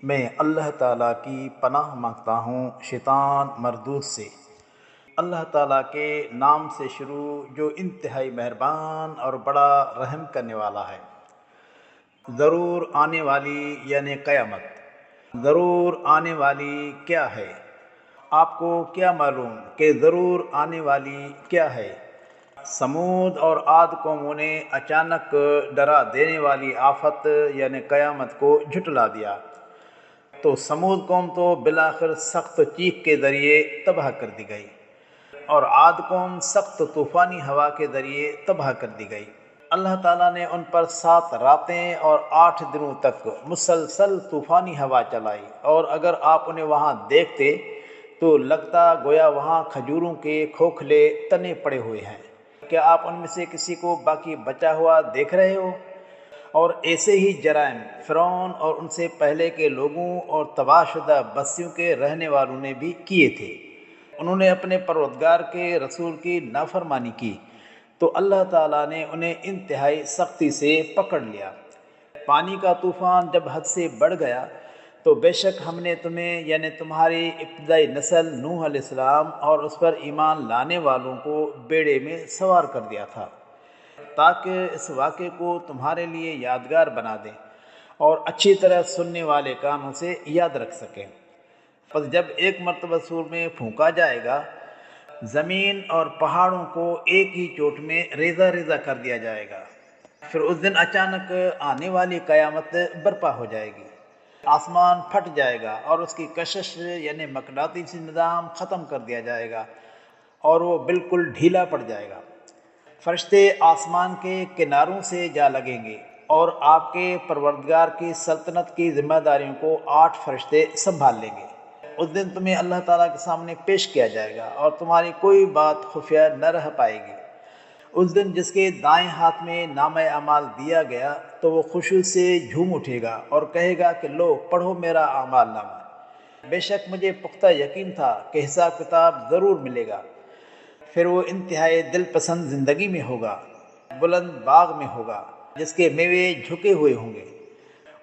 میں اللہ تعالیٰ کی پناہ مانگتا ہوں شیطان مردود سے۔ اللہ تعالیٰ کے نام سے شروع جو انتہائی مہربان اور بڑا رحم کرنے والا ہے۔ ضرور آنے والی یعنی قیامت۔ ضرور آنے والی کیا ہے؟ آپ کو کیا معلوم کہ ضرور آنے والی کیا ہے؟ سمود اور عاد قوموں نے اچانک ڈرا دینے والی آفت یعنی قیامت کو جھٹلا دیا، تو سمود قوم تو بالآخر سخت چیخ کے ذریعے تباہ کر دی گئی، اور عاد قوم سخت طوفانی ہوا کے ذریعے تباہ کر دی گئی۔ اللہ تعالیٰ نے ان پر 7 راتیں اور 8 دنوں تک مسلسل طوفانی ہوا چلائی، اور اگر آپ انہیں وہاں دیکھتے تو لگتا گویا وہاں کھجوروں کے کھوکھلے تنے پڑے ہوئے ہیں۔ کیا آپ ان میں سے کسی کو باقی بچا ہوا دیکھ رہے ہو؟ اور ایسے ہی جرائم فرعون اور ان سے پہلے کے لوگوں اور تباہ شدہ بستیوں کے رہنے والوں نے بھی کیے تھے۔ انہوں نے اپنے پروردگار کے رسول کی نافرمانی کی تو اللہ تعالیٰ نے انہیں انتہائی سختی سے پکڑ لیا۔ پانی کا طوفان جب حد سے بڑھ گیا تو بے شک ہم نے تمہیں یعنی تمہاری ابتدائی نسل نوح علیہ السلام اور اس پر ایمان لانے والوں کو بیڑے میں سوار کر دیا تھا، تاکہ اس واقعے کو تمہارے لیے یادگار بنا دیں اور اچھی طرح سننے والے کانوں سے یاد رکھ سکیں۔ پس جب ایک مرتبہ سور میں پھونکا جائے گا، زمین اور پہاڑوں کو ایک ہی چوٹ میں ریزہ ریزہ کر دیا جائے گا۔ پھر اس دن اچانک آنے والی قیامت برپا ہو جائے گی، آسمان پھٹ جائے گا اور اس کی کشش یعنی مقناطیسی نظام ختم کر دیا جائے گا اور وہ بالکل ڈھیلا پڑ جائے گا۔ فرشتے آسمان کے کناروں سے جا لگیں گے اور آپ کے پروردگار کی سلطنت کی ذمہ داریوں کو 8 فرشتے سنبھال لیں گے۔ اس دن تمہیں اللہ تعالیٰ کے سامنے پیش کیا جائے گا اور تمہاری کوئی بات خفیہ نہ رہ پائے گی۔ اس دن جس کے دائیں ہاتھ میں نامہ اعمال دیا گیا تو وہ خشوع سے جھوم اٹھے گا اور کہے گا کہ لو پڑھو میرا اعمال نامہ، بے شک مجھے پختہ یقین تھا کہ حساب کتاب ضرور ملے گا۔ پھر وہ انتہائی دل پسند زندگی میں ہوگا، بلند باغ میں ہوگا جس کے میوے جھکے ہوئے ہوں گے۔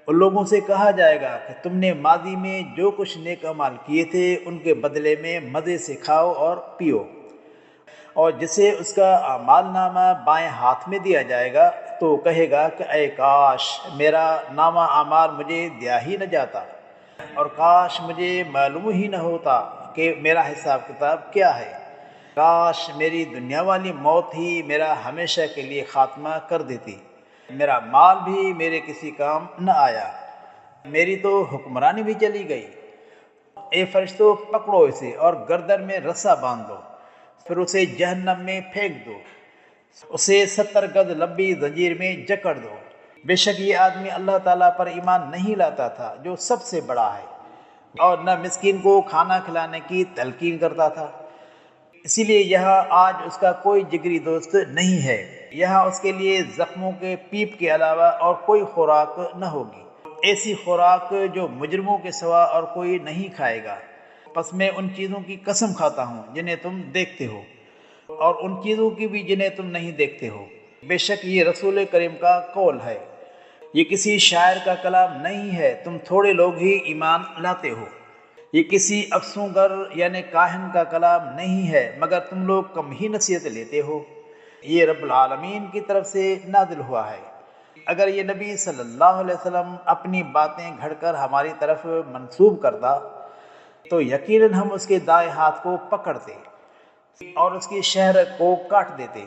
ان لوگوں سے کہا جائے گا کہ تم نے ماضی میں جو کچھ نیک اعمال کیے تھے ان کے بدلے میں مزے سے کھاؤ اور پیو، اور جسے اس کا اعمال نامہ بائیں ہاتھ میں دیا جائے گا تو کہے گا کہ اے کاش میرا نامہ اعمال مجھے دیا ہی نہ جاتا، اور کاش مجھے معلوم ہی نہ ہوتا کہ میرا حساب کتاب کیا ہے، کاش میری دنیا والی موت ہی میرا ہمیشہ کے لیے خاتمہ کر دیتی، میرا مال بھی میرے کسی کام نہ آیا، میری تو حکمرانی بھی چلی گئی۔ اے فرشتوں پکڑو اسے اور گردن میں رسا باندھ دو، پھر اسے جہنم میں پھینک دو، اسے 70 گز لمبی زنجیر میں جکڑ دو۔ بے شک یہ آدمی اللہ تعالیٰ پر ایمان نہیں لاتا تھا جو سب سے بڑا ہے، اور نہ مسکین کو کھانا کھلانے کی تلقین کرتا تھا، اسی لیے یہاں آج اس کا کوئی جگری دوست نہیں ہے۔ یہاں اس کے لیے زخموں کے پیپ کے علاوہ اور کوئی خوراک نہ ہوگی، ایسی خوراک جو مجرموں کے سوا اور کوئی نہیں کھائے گا۔ پس میں ان چیزوں کی قسم کھاتا ہوں جنہیں تم دیکھتے ہو، اور ان چیزوں کی بھی جنہیں تم نہیں دیکھتے ہو۔ بے شک یہ رسول کریم کا قول ہے، یہ کسی شاعر کا کلام نہیں ہے، تم تھوڑے لوگ ہی ایمان لاتے ہو۔ یہ کسی افسوں گر یعنی کاہن کا کلام نہیں ہے، مگر تم لوگ کم ہی نصیحت لیتے ہو۔ یہ رب العالمین کی طرف سے نازل ہوا ہے۔ اگر یہ نبی صلی اللہ علیہ وسلم اپنی باتیں گھڑ کر ہماری طرف منسوب کرتا تو یقیناً ہم اس کے دائیں ہاتھ کو پکڑتے اور اس کی شہرت کو کاٹ دیتے۔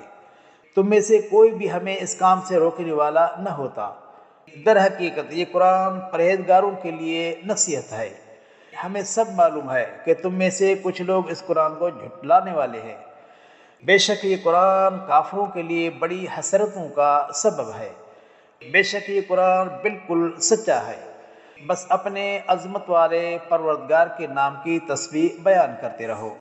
تم میں سے کوئی بھی ہمیں اس کام سے روکنے والا نہ ہوتا۔ در حقیقت یہ قرآن پرہیزگاروں کے لیے نصیحت ہے۔ ہمیں سب معلوم ہے کہ تم میں سے کچھ لوگ اس قرآن کو جھٹلانے والے ہیں۔ بے شک یہ قرآن کافروں کے لیے بڑی حسرتوں کا سبب ہے۔ بے شک یہ قرآن بالکل سچا ہے۔ بس اپنے عظمت والے پروردگار کے نام کی تسبیح بیان کرتے رہو۔